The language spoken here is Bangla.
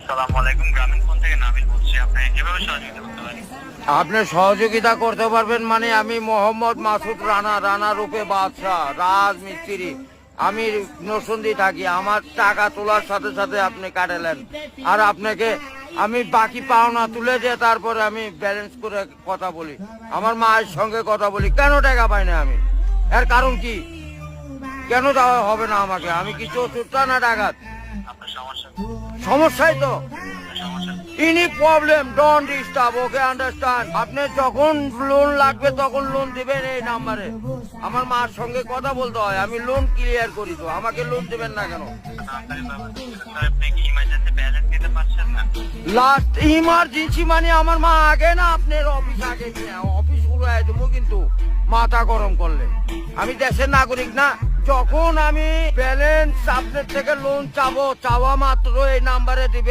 আসসালামু আলাইকুম, গ্রামীণ ফোন থেকে নাবিল বলছি। আপনি কিভাবে সহযোগিতা করতে পারেন? আপনি সহযোগিতা করতে পারবেন মানে আমি মোহাম্মদ মাসুদ রানা রূপে বাদশাহ রাজমিস্ত্রি। আমি নরসিংদী থাকি। আমার টাকা তোলার সাথে সাথে আপনি কাটালেন, আর আপনাকে আমি বাকি পাওনা তুলে দিয়ে তারপরে আমি ব্যালেন্স করে কথা বলি, আমার মায়ের সঙ্গে কথা বলি। কেন টাকা পাই না আমি? এর কারণ কি? কেন দেওয়া হবে না আমাকে? আমি কি চতুর্থ না ডাকাত? আপনার সমস্যা সমস্যাই তো। সমস্যা any problem don't disturb, okay understand. আপনি যখন লোন লাগবে তখন লোন দিবেন এই নাম্বারে। আমার মার সঙ্গে কথা বলতে হয়, আমি লোন ক্লিয়ার করি। তো আমাকে লোন দিবেন না কেন? তাড়াতাড়ি ব্যবস্থা করতে হবে। আপনি কি ইমার্জেন্সি ব্যালেন্স দিতে পারছেন না? লাস্ট ইমার্জেন্সি মানে আমার মা আগে না আপনার অফিস আগে অফিস উড়াই দেবো কিন্তু মাথা গরম করলে। আমি দেশের নাগরিক না। যখন আমি ব্যালেন্স আপনার থেকে লোন চাবো, চাওয়া মাত্র এই নাম্বারে দিবে।